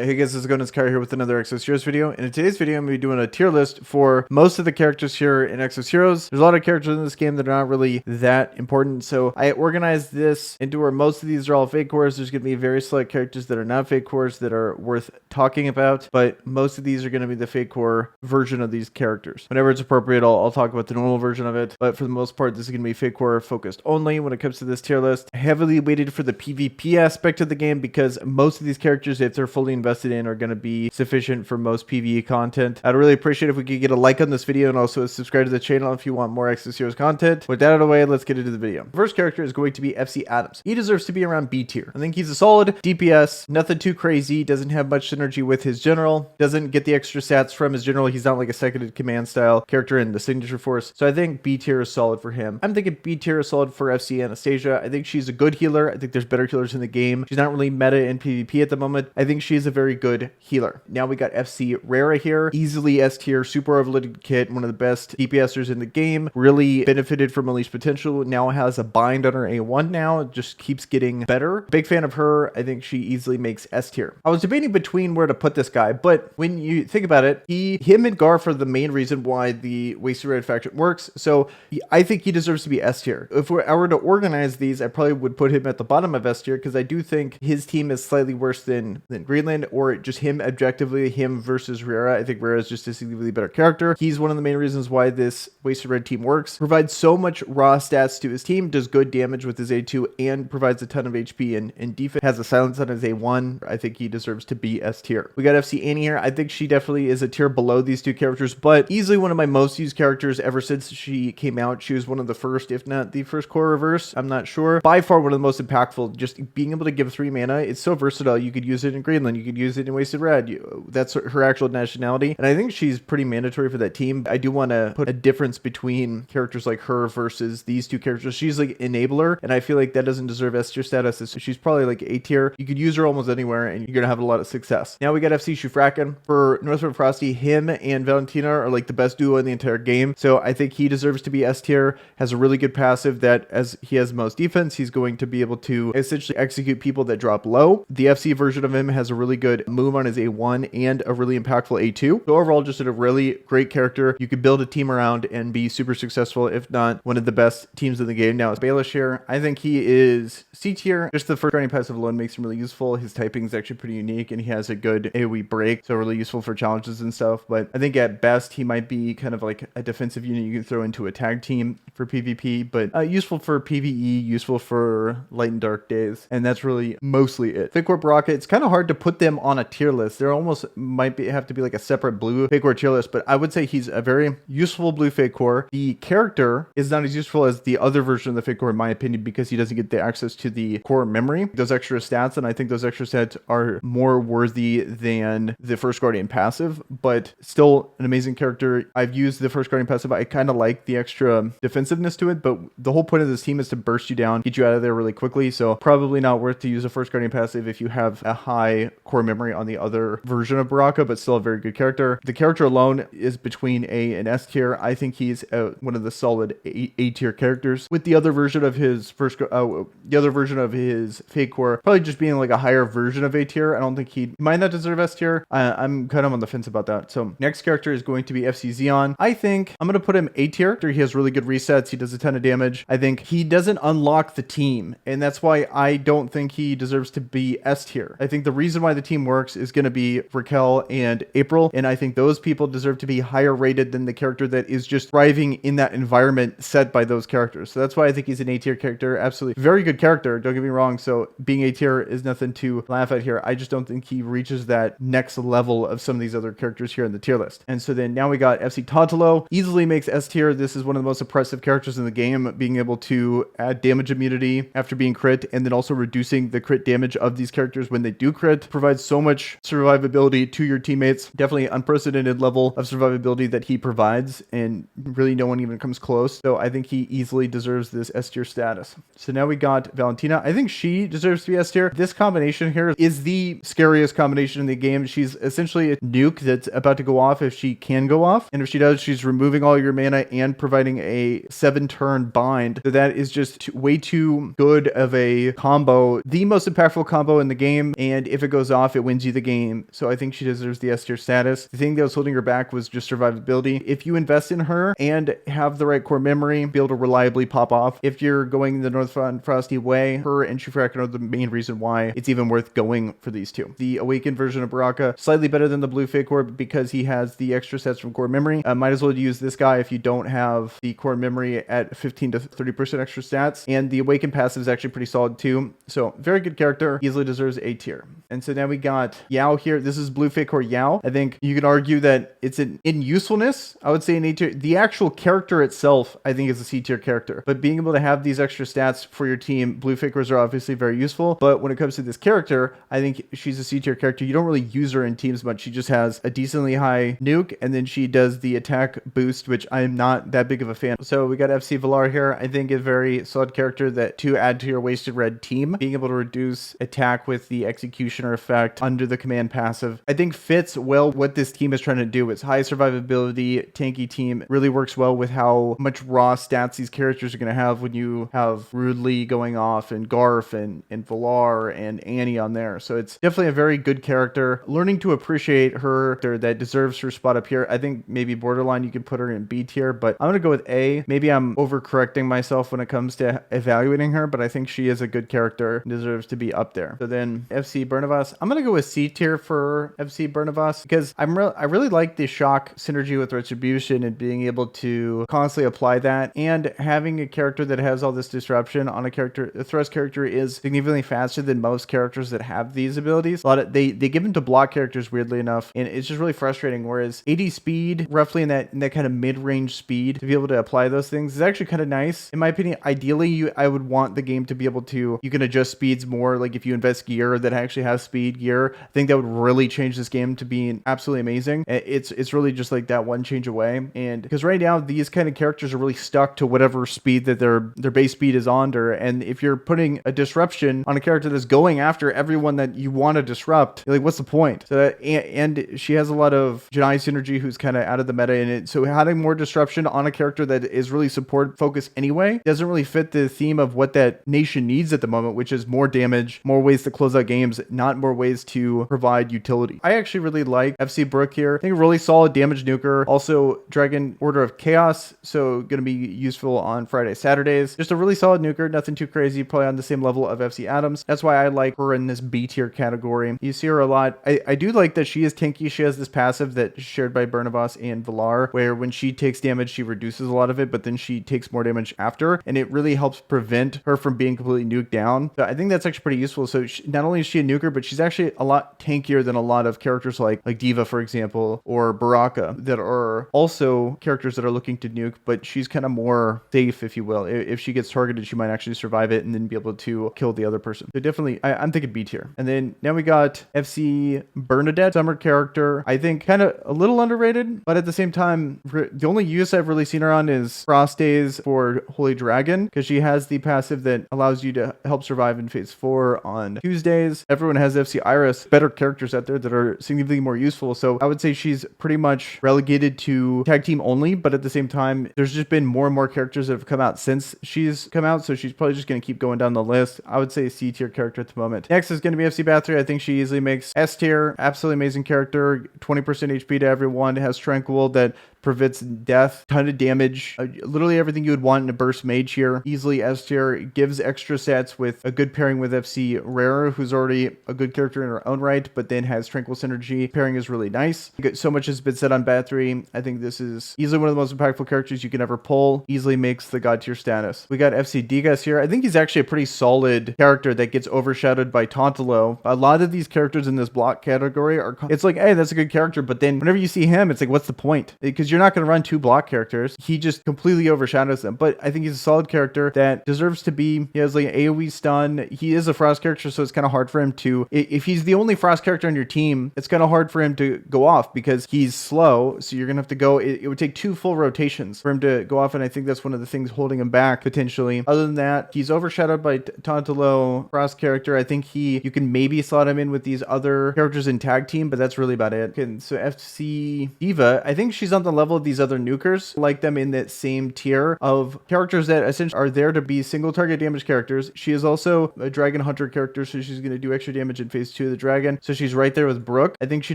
Hey guys, how's it going? It's Kyrie here with another Exos Heroes video. And in today's video, I'm going to be doing a tier list for most of the characters here in Exos Heroes. There's a lot of characters in this game that are not really that important. So I organized this into where most of these are all fake cores. There's going to be very select characters that are not fake cores that are worth talking about. But most of these are going to be the fake core version of these characters. Whenever it's appropriate, I'll talk about the normal version of it. But for the most part, this is going to be fake core focused only when it comes to this tier list. Heavily weighted for the PvP aspect of the game because most of these characters, if they're fully invested in, are going to be sufficient for most PvE content. I'd really appreciate if we could get a like on this video and also subscribe to the channel if you want more Exos Heroes content. With that out of the way, let's get into the video. The first character is going to be FC Adams. He deserves to be around B tier. I think he's a solid DPS, nothing too crazy, doesn't have much synergy with his general, doesn't get the extra stats from his general. He's not like a seconded command style character in the signature force. So I think B tier is solid for him. I'm thinking B tier is solid for FC Anastasia. I think she's a good healer. I think there's better healers in the game. She's not really meta in PvP at the moment. I think she's a very good healer. Now we got FC Rera here. Easily S tier, super overloaded kit, one of the best DPSers in the game. Really benefited from Unleashed Potential. Now has a bind on her A1 now. It just keeps getting better. Big fan of her. I think she easily makes S tier. I was debating between where to put this guy, but when you think about it, him and Garff are the main reason why the Wasted Red faction works. So I think he deserves to be S tier. If I were to organize these, I probably would put him at the bottom of S tier because I do think his team is slightly worse than Greenland, or just him objectively, him versus Rera. I think Rera is just a significantly better character. He's one of the main reasons why this Wasted Red team works. Provides so much raw stats to his team, does good damage with his A2, and provides a ton of HP and defense. Has a silence on his A1. I think he deserves to be S tier. We got FC Annie here. I think she definitely is a tier below these two characters, but easily one of my most used characters ever since she came out. She was one of the first, if not the first core reverse. I'm not sure. By far one of the most impactful. Just being able to give 3 mana. It's so versatile. You could use it in Greenland. You could use it in Wasted Red. That's her actual nationality, and I think she's pretty mandatory for that team. I do want to put a difference between characters like her versus these two characters. She's like enabler, and I feel like that doesn't deserve S tier status. She's probably like A tier. You could use her almost anywhere, and you're gonna have a lot of success. Now we got FC Shufraken. For Northern Frosty, him and Valentina are like the best duo in the entire game, so I think he deserves to be S tier. Has a really good passive that, as he has most defense, he's going to be able to essentially execute people that drop low. The FC version of him has a really good move on his A1 and a really impactful A2. So overall, just a really great character you could build a team around and be super successful, if not one of the best teams in the game. Now it's Baileysh here. I think he is C tier. Just the first running passive alone makes him really useful. His typing is actually pretty unique, and he has a good AoE break, so really useful for challenges and stuff. But I think at best he might be kind of like a defensive unit you can throw into a tag team for PvP, but useful for PvE, useful for light and dark days, and that's really mostly it. Fake Core Baraka, it's kind of hard to put them on a tier list. They're almost have to be like a separate blue fake core tier list, but I would say he's a very useful blue fake core. The character is not as useful as the other version of the fake core in my opinion because he doesn't get the access to the core memory, those extra stats, and I think those extra stats are more worthy than the First Guardian passive, but still an amazing character. I've used the First Guardian passive. I kind of like the extra defensiveness to it, but the whole point of this team is to burst you down, get you out of there really quickly, so probably not worth to use a First Guardian passive if you have a high core memory on the other version of Baraka, but still a very good character. The character alone is between A and S tier. I think he's one of the solid A tier characters, with the other version of his fake core probably just being like a higher version of A tier. I don't think he might not deserve S tier. I'm kind of on the fence about that. So next character is going to be FC Zeon. I think I'm going to put him A tier. He has really good resets. He does a ton of damage. I think he doesn't unlock the team, and that's why I don't think he deserves to be S tier. I think the reason why the team works is going to be Raquel and April, and I think those people deserve to be higher rated than the character that is just thriving in that environment set by those characters. So that's why I think he's an A tier character. Absolutely very good character, don't get me wrong. So being A tier is nothing to laugh at here. I just don't think he reaches that next level of some of these other characters here in the tier list. And so then now we got FC Tantalo. Easily makes S tier. This is one of the most oppressive characters in the game, being able to add damage immunity after being crit, and then also reducing the crit damage of these characters when they do crit. Provides so much survivability to your teammates. Definitely unprecedented level of survivability that he provides, and really no one even comes close. So I think he easily deserves this S tier status. So now we got Valentina. I think she deserves to be S tier. This combination here is the scariest combination in the game. She's essentially a nuke that's about to go off if she can go off, and if she does, she's removing all your mana and providing a 7-turn bind. So that is just way too good of a combo, the most impactful combo in the game, and if it goes off, off, it wins you the game. So I think she deserves the S tier status. The thing that was holding her back was just survivability. If you invest in her and have the right core memory, be able to reliably pop off. If you're going the North Frosty way, her and Shufraken are the main reason why it's even worth going for these two. The awakened version of Baraka, slightly better than the blue fake core because he has the extra sets from core memory. Might as well use this guy if you don't have the core memory at 15 to 30% extra stats. And the awakened passive is actually pretty solid too. So very good character, easily deserves A tier. And so now we got Yao here. This is blue fake core Yao. I think you could argue that it's in usefulness, I would say an A tier. The actual character itself, I think, is a C tier character. But being able to have these extra stats for your team, blue fakers are obviously very useful. But when it comes to this character, I think she's a C tier character. You don't really use her in teams much. She just has a decently high nuke, and then she does the attack boost, which I'm not that big of a fan. So we got FC Valarr here. I think a very solid character that to add to your wasted red team, being able to reduce attack with the executioner effect under the command passive, I think fits well what this team is trying to do. It's high survivability, tanky team, really works well with how much raw stats these characters are going to have when you have Rudely going off and Garff and Valarr and Annie on there. So it's definitely a very good character. Learning to appreciate her that deserves her spot up here. I think maybe borderline you could put her in B tier, but I'm going to go with A. Maybe I'm overcorrecting myself when it comes to evaluating her, but I think she is a good character and deserves to be up there. So then FC Bernavas, I'm going to go with C tier for FC Bernavas because I really like the shock synergy with retribution and being able to constantly apply that, and having a character that has all this disruption on a character. The thrust character is significantly faster than most characters that have these abilities. They give them to block characters weirdly enough, and it's just really frustrating. Whereas 80 speed, roughly in that kind of mid-range speed, to be able to apply those things is actually kind of nice. In my opinion, ideally, I would want the game to be able to, you can adjust speeds more. Like if you invest gear that actually has speed gear, I think that would really change this game to being absolutely amazing. It's really just like that one change away. And because right now, these kind of characters are really stuck to whatever speed that their base speed is under. And if you're putting a disruption on a character that's going after everyone that you want to disrupt, like what's the point? So and she has a lot of Jinai synergy who's kind of out of the meta in it. So having more disruption on a character that is really support focused anyway doesn't really fit the theme of what that nation needs at the moment, which is more damage, more ways to close out games, not more ways to provide utility. I actually really like FC Brook here. I think a really solid damage nuker. Also Dragon Order of Chaos, so going to be useful on Friday, Saturdays. Just a really solid nuker, nothing too crazy, probably on the same level of FC Adams. That's why I like her in this B tier category. You see her a lot. I do like that she is tanky. She has this passive that's shared by Bernavas and Valarr, where when she takes damage, she reduces a lot of it, but then she takes more damage after, and it really helps prevent her from being completely nuked down. So I think that's actually pretty useful. So not only is she a nuker, but she's actually a lot tankier than a lot of characters like Deva, for example, or Baraka, that are also characters that are looking to nuke, but she's kind of more safe, if you will. If she gets targeted, she might actually survive it and then be able to kill the other person. So definitely, I'm thinking B tier. And then now we got FC Bernadette, summer character. I think kind of a little underrated, but at the same time, the only use I've really seen her on is Frost Days for Holy Dragon, because she has the passive that allows you to help survive in phase 4 on Tuesdays. Everyone has FC Iris, better characters out there that are significantly more useful. So I would say she's pretty much relegated to tag team only, but at the same time, there's just been more and more characters that have come out since she's come out, so she's probably just going to keep going down the list. I would say C tier character at the moment. Next is going to be FC Bathory. I think she easily makes S tier. Absolutely amazing character. 20% HP to everyone. It has Tranquil that prevents death, ton of damage, literally everything you would want in a burst mage here. Easily S tier. It gives extra sets with a good pairing with FC Rera, who's already a good character in her own right, but then has Tranquil synergy. Pairing is really nice. So much has been said on Bathory. I think this is easily one of the most impactful characters you can ever pull. Easily makes the god tier status. We got FC Degas here. I think he's actually a pretty solid character that gets overshadowed by Tantalo. A lot of these characters in this block category are, it's like, hey, that's a good character, but then whenever you see him, it's like, what's the point? Because you're not going to run 2 block characters. He just completely overshadows them. But I think he's a solid character that deserves to be, he has like an AoE stun. He is a frost character, so it's kind of hard for him to, if he's the only frost character on your team, it's kind of hard for him to go off because he's slow. So you're going to have to go, it would take 2 full rotations for him to go off. And I think that's one of the things holding him back potentially. Other than that, he's overshadowed by Tantalo, frost character. I think you can maybe slot him in with these other characters in tag team, but that's really about it. And so FC Deva, I think she's on the level of these other nukers. I like them in that same tier of characters that essentially are there to be single target damage characters. She is also a dragon hunter character, so she's going to do extra damage in phase 2 of the dragon. So she's right there with Brook. I think she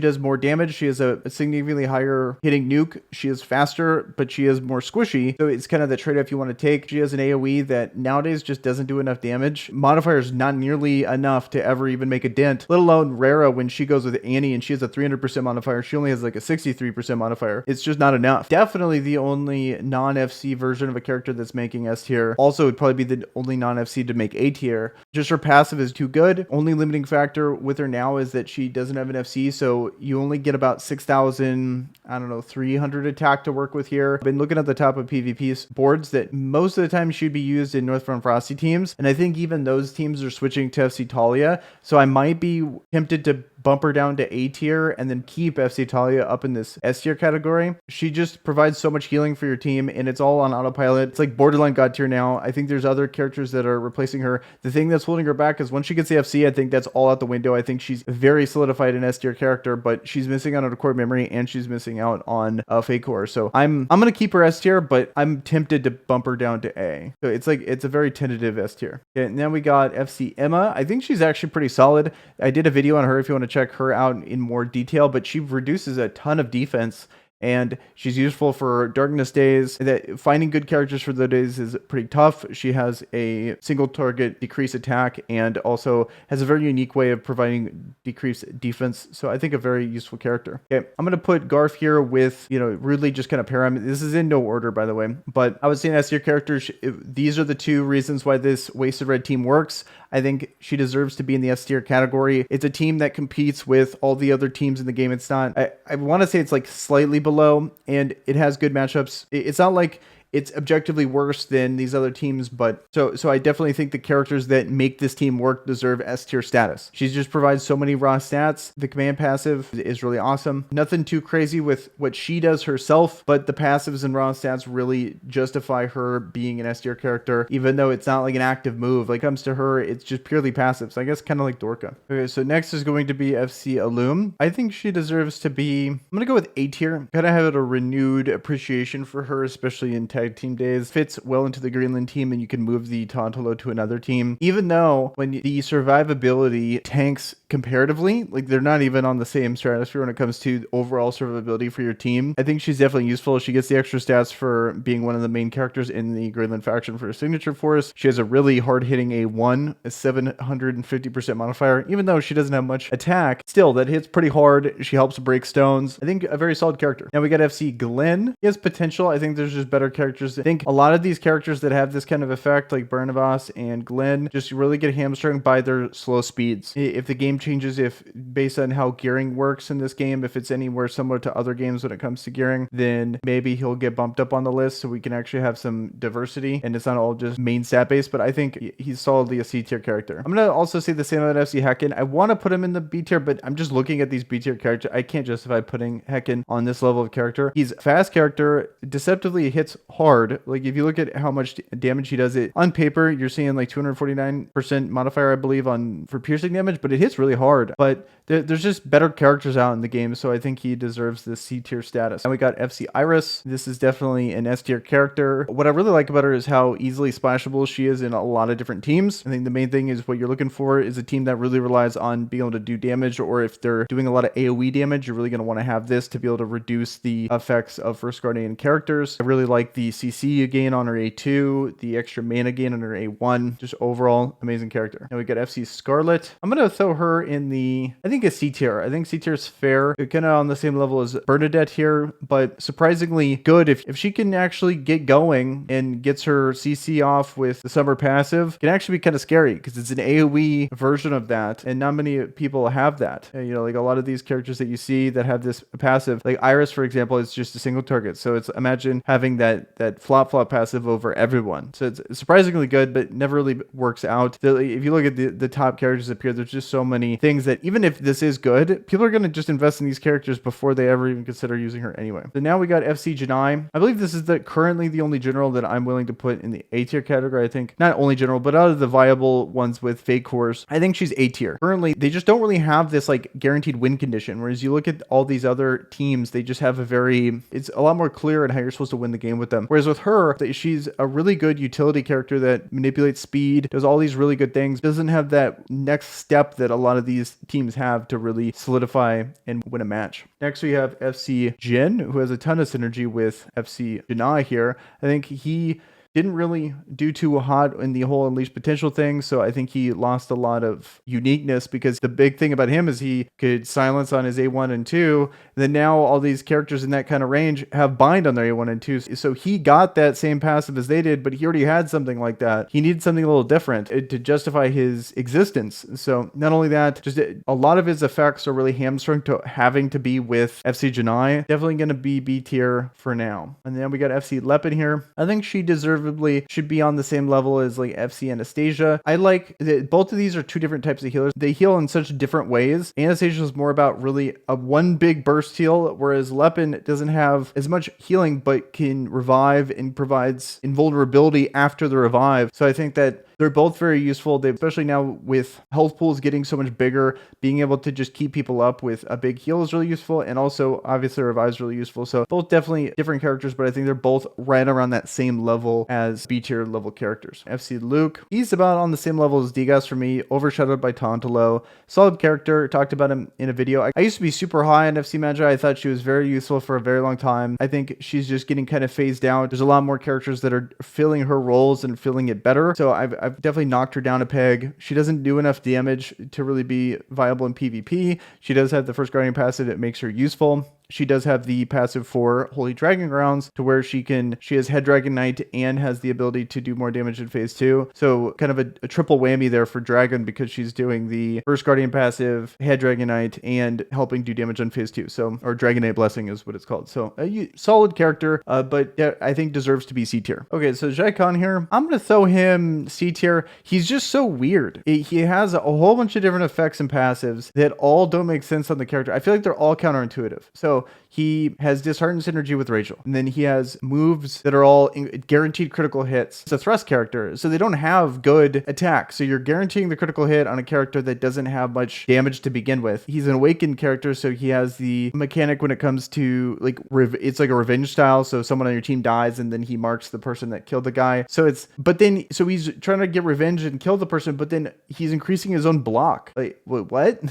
does more damage. She has a significantly higher hitting nuke. She is faster, but she is more squishy. So it's kind of the trade-off you want to take. She has an AoE that nowadays just doesn't do enough damage. Modifier is not nearly enough to ever even make a dent, let alone Rera when she goes with Annie and she has a 300% modifier. She only has like a 63% modifier. It's just not enough. Definitely the only non-FC version of a character that's making S tier. Also, would probably be the only non-FC to make A tier. Just her passive is too good. Only limiting factor with her now is that she doesn't have an FC, so you only get about 6,000, I don't know, 300 attack to work with here. I've been looking at the top of PvP boards that most of the time should be used in Northfront Frosty teams, and I think even those teams are switching to FC Talia, so I might be tempted to bump her down to A tier and then keep FC Talia up in this S tier category. She just provides so much healing for your team and it's all on autopilot. It's like borderline God tier now. I think there's other characters that are replacing her. The thing that's holding her back is once she gets the FC, I think that's all out the window. I think she's very solidified an S tier character, but she's missing out on a core memory and she's missing out on a fake core. So I'm going to keep her S tier, but I'm tempted to bump her down to A. So it's like, it's a very tentative S tier. Okay, and then we got FC Emma. I think she's actually pretty solid. I did a video on her if you want to check her out in more detail, but she reduces a ton of defense and she's useful for darkness days. That finding good characters for the days is pretty tough. She has a single target decrease attack and also has a very unique way of providing decreased defense. So I think a very useful character. Okay, I'm going to put Garff here with, rudely just kind of pair him. This is in no order, by the way, but I would say an S tier character. These are the two reasons why this Wasted Red team works. I think she deserves to be in the S tier category. It's a team that competes with all the other teams in the game. It's not, I want to say it's like slightly below, and it has good matchups. It's not like it's objectively worse than these other teams, but so I definitely think the characters that make this team work deserve S tier status. She just provides so many raw stats. The command passive is really awesome. Nothing too crazy with what she does herself, but the passives and raw stats really justify her being an S tier character, even though it's not like an active move. Like comes to her, it's just purely passive. So I guess kind of like Dorka. Okay, so next is going to be FC Uloom. I think she deserves to be, I'm going to go with A tier. Kind of have a renewed appreciation for her, especially in tag team days. Fits well into the Greenland team and you can move the Tantalo to another team. Even though when the survivability tanks comparatively, like they're not even on the same stratosphere when it comes to overall survivability for your team. I think she's definitely useful. She gets the extra stats for being one of the main characters in the Greenland faction for her signature force. She has a really hard hitting A1, a 750% modifier. Even though she doesn't have much attack, still that hits pretty hard. She helps break stones. I think a very solid character. Now we got FC Glenn. He has potential. I think there's just better characters. I think a lot of these characters that have this kind of effect, like Bernavas and Glenn, just really get hamstrung by their slow speeds. If the game changes, if based on how gearing works in this game, if it's anywhere similar to other games when it comes to gearing, then maybe he'll get bumped up on the list so we can actually have some diversity and it's not all just main stat based, but I think he's solidly a C tier character. I'm going to also say the same about FC Hekin. I want to put him in the B tier, but I'm just looking at these B tier characters. I can't justify putting Hekin on this level of character. He's a fast character, deceptively hits hard. Like if you look at how much damage he does, it on paper, you're seeing like 249% modifier, I believe, for piercing damage, but it hits really hard. But there's just better characters out in the game, so I think he deserves this C tier status. And we got FC Iris. This is definitely an S tier character. What I really like about her is how easily splashable she is in a lot of different teams. I think the main thing is what you're looking for is a team that really relies on being able to do damage, or if they're doing a lot of AoE damage, you're really going to want to have this to be able to reduce the effects of First Guardian characters. I really like the CC gain on her A2, the extra mana gain on her A1, just overall amazing character. And we got FC Scarlet. I'm going to throw her in the, I think a C tier. I think C tier is fair. They're kind of on the same level as Bernadette here, but surprisingly good. If she can actually get going and gets her CC off with the summer passive, can actually be kind of scary because it's an AoE version of that, and not many people have that. Like a lot of these characters that you see that have this passive, like Iris, for example, is just a single target. So it's imagine having that that flop passive over everyone. So it's surprisingly good, but never really works out. So if you look at the top characters up here, there's just so many things that even if this is good, people are going to just invest in these characters before they ever even consider using her anyway. So now we got FC Jinai. I believe this is currently the only general that I'm willing to put in the A tier category. I think not only general, but out of the viable ones with fake cores, I think she's A tier. Currently, they just don't really have this like guaranteed win condition. Whereas you look at all these other teams, they just have it's a lot more clear in how you're supposed to win the game with them. Whereas with her, she's a really good utility character that manipulates speed, does all these really good things, doesn't have that next step that a lot of these teams have to really solidify and win a match. Next, we have FC Jinn, who has a ton of synergy with FC Jinai here. I think he didn't really do too hot in the whole Unleash Potential thing, so I think he lost a lot of uniqueness because the big thing about him is he could silence on his A1 and 2, and then now all these characters in that kind of range have bind on their A1 and 2, so he got that same passive as they did, but he already had something like that. He needed something a little different to justify his existence. So not only that, just a lot of his effects are really hamstrung to having to be with FC Jinai. Definitely going to be B tier for now. And then we got FC Lepin here. I think she deserved should be on the same level as like FC Anastasia. I like that both of these are two different types of healers. They heal in such different ways. Anastasia is more about really a one big burst heal, whereas Lepin doesn't have as much healing but can revive and provides invulnerability after the revive. So I think that they're both very useful. Especially now with health pools getting so much bigger, being able to just keep people up with a big heal is really useful, and also obviously revive is really useful. So both definitely different characters, but I think they're both right around that same level as B tier level characters. FC Luke, he's about on the same level as Degas for me, overshadowed by Tantalo. Solid character, talked about him in a video. I used to be super high on FC Magi. I thought she was very useful for a very long time. I think she's just getting kind of phased out. There's a lot more characters that are filling her roles and filling it better. So I've definitely knocked her down a peg. She doesn't do enough damage to really be viable in PvP. She does have the first Guardian passive that makes her useful. She does have the passive for Holy Dragon Grounds to where she has Head Dragon Knight and has the ability to do more damage in phase 2. So kind of a triple whammy there for Dragon because she's doing the first Guardian passive, Head Dragon Knight, and helping do damage on phase 2. So, or Dragon Knight Blessing is what it's called. So a solid character, but I think deserves to be C tier. Okay, so Xiakhan here, I'm going to throw him C tier. He's just so weird. He has a whole bunch of different effects and passives that all don't make sense on the character. I feel like they're all counterintuitive. So he has disheartened synergy with Rachel, and then he has moves that are all guaranteed critical hits. It's a thrust character, so they don't have good attack. So you're guaranteeing the critical hit on a character that doesn't have much damage to begin with. He's an awakened character, so he has the mechanic when it comes to like it's like a revenge style. So someone on your team dies, and then he marks the person that killed the guy. So he's trying to get revenge and kill the person, but then he's increasing his own block. Like what?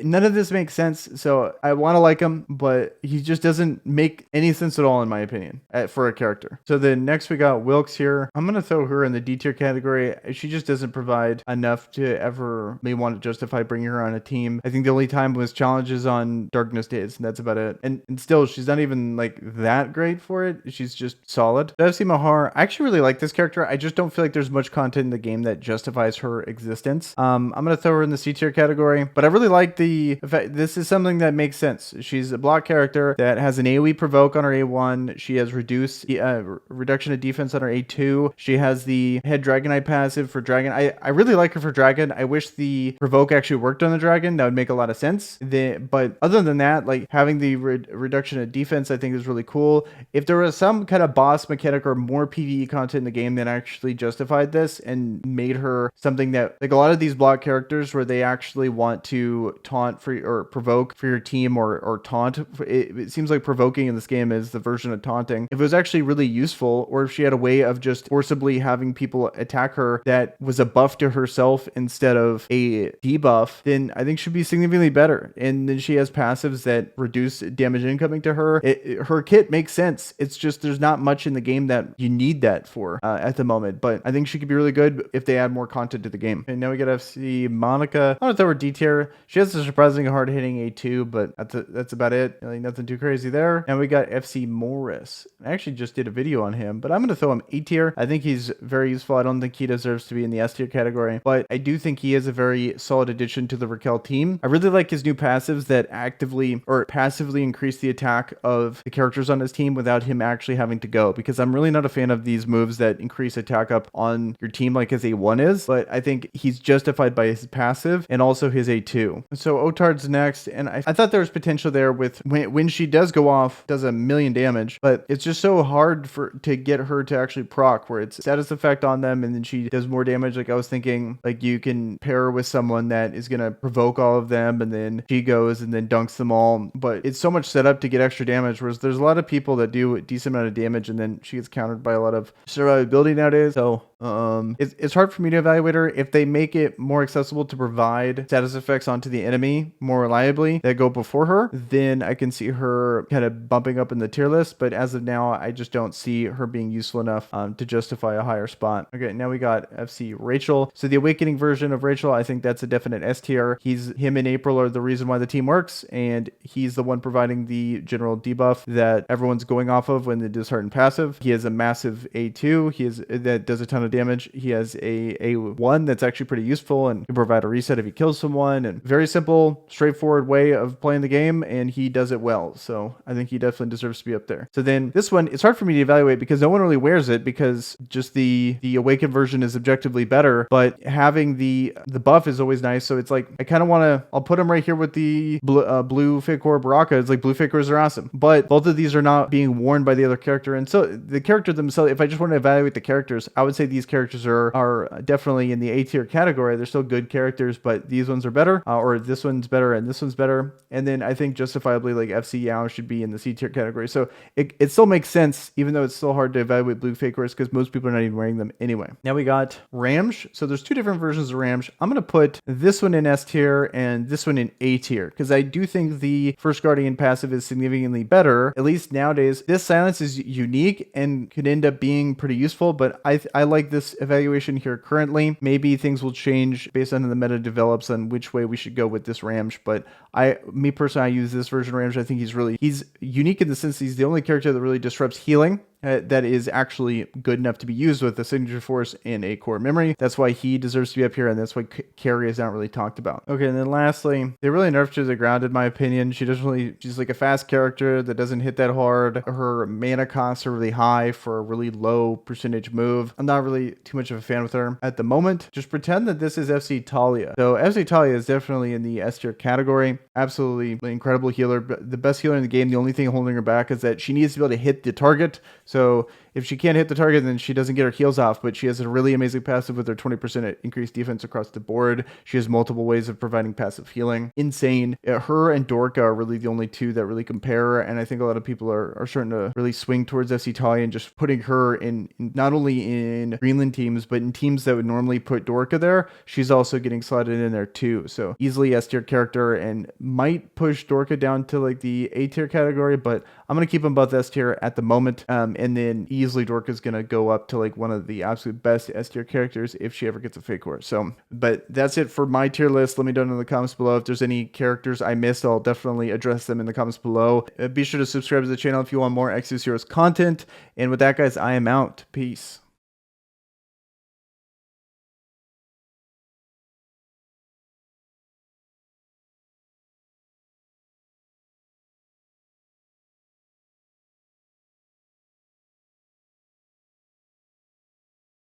None of this makes sense. So I want to like him, but he just doesn't make any sense at all in my opinion for a character. So then next we got Wilkes here. I'm going to throw her in the D tier category. She just doesn't provide enough to ever may want to justify bringing her on a team. I think the only time was challenges on Darkness Days, and that's about it. And still, she's not even like that great for it. She's just solid. FC Mahar, I actually really like this character. I just don't feel like there's much content in the game that justifies her existence. I'm going to throw her in the C tier category, but I really like the fact this is something that makes sense. She's a block character that has an AoE provoke on her A1. She has reduction of defense on her A2. She has the Head Dragon Knight passive for Dragon. I really like her for Dragon. I wish the provoke actually worked on the Dragon. That would make a lot of sense. But other than that, like having the reduction of defense, I think is really cool. If there was some kind of boss mechanic or more PvE content in the game that actually justified this and made her something that, like a lot of these block characters where they actually want to taunt for or provoke for your team or taunt, it seems like provoking in this game is the version of taunting. If it was actually really useful, or if she had a way of just forcibly having people attack her that was a buff to herself instead of a debuff, then I think she'd be significantly better. And then she has passives that reduce damage incoming to her. Her kit makes sense. It's just there's not much in the game that you need that for at the moment. But I think she could be really good if they add more content to the game. And now we get FC Monica. I don't know if that were D tier. She has a surprisingly hard hitting A2, but that's about it. it. Like nothing too crazy there. And we got FC Morris. I actually just did a video on him, but I'm going to throw him A tier. I think he's very useful. I don't think he deserves to be in the S tier category, but I do think he is a very solid addition to the Raquel team. I really like his new passives that actively or passively increase the attack of the characters on his team without him actually having to go, because I'm really not a fan of these moves that increase attack up on your team like his A1 is, but I think he's justified by his passive and also his A2. So Otard's next, and I thought there was potential there with when she does go off, does a million damage, but it's just so hard to get her to actually proc, where it's status effect on them and then she does more damage. Like I was thinking, like you can pair her with someone that is going to provoke all of them and then she goes and then dunks them all, but it's so much set up to get extra damage, whereas there's a lot of people that do a decent amount of damage and then she gets countered by a lot of survivability nowadays. So it's hard for me to evaluate her. If they make it more accessible to provide status effects onto the enemy more reliably that go before her, then I can see her kind of bumping up in the tier list. But as of now, I just don't see her being useful enough to justify a higher spot. Okay, now we got FC Rachel. So the awakening version of Rachel, I think that's a definite S tier. Him and April are the reason why the team works, and he's the one providing the general debuff that everyone's going off of when they dishearten passive. He has a massive A2. That does a ton of damage. He has a A1 that's actually pretty useful and can provide a reset if he kills someone, and very simple, straightforward way of playing the game, and he does it well. So I think he definitely deserves to be up there. So then this one, it's hard for me to evaluate because no one really wears it, because just the awakened version is objectively better, but having the buff is always nice. So it's like, I kind of want to, I'll put him right here with the blue fake core Baraka. It's like blue fake cores are awesome, but both of these are not being worn by the other character. And so the character themselves, if I just want to evaluate the characters, I would say these characters are definitely in the A tier category. They're still good characters, but these ones are better, or this one's better and this one's better. And then I think justifiably like FC Yao should be in the C tier category. So it still makes sense, even though it's still hard to evaluate blue fake cores because most people are not even wearing them anyway. Now we got Ramge. So there's two different versions of Ramge. I'm going to put this one in S tier and this one in A tier, because I do think the First Guardian passive is significantly better, at least nowadays. This silence is unique and could end up being pretty useful, but I like this evaluation here currently. Maybe things will change based on the meta develops on which way we should go with this Ramge, but me personally, I use this version of Ramge. I think he's unique in the sense he's the only character that really disrupts healing. That is actually good enough to be used with a signature force and a core memory. That's why he deserves to be up here, and that's why Carrie is not really talked about. Okay, and then lastly, they really nerfed her to the ground in my opinion. She's like a fast character that doesn't hit that hard. Her mana costs are really high for a really low percentage move. I'm not really too much of a fan with her at the moment. Just pretend that this is FC Talia. So FC Talia is definitely in the S tier category. Absolutely incredible healer, but the best healer in the game. The only thing holding her back is that she needs to be able to hit the target. So if she can't hit the target, then she doesn't get her heals off, but she has a really amazing passive with her 20% increased defense across the board. She has multiple ways of providing passive healing. Insane. Her and Dorka are really the only two that really compare, and I think a lot of people are starting to really swing towards FC Talia and just putting her in not only in Greenland teams, but in teams that would normally put Dorka there. She's also getting slotted in there too. So easily S tier character, and might push Dorka down to like the A tier category, but I'm going to keep them both S tier at the moment. And then easily Dorka is going to go up to like one of the absolute best S tier characters if she ever gets a fake core. So, but that's it for my tier list. Let me know in the comments below if there's any characters I missed. I'll definitely address them in the comments below. Be sure to subscribe to the channel if you want more Exos Heroes content. And with that, guys, I am out. Peace.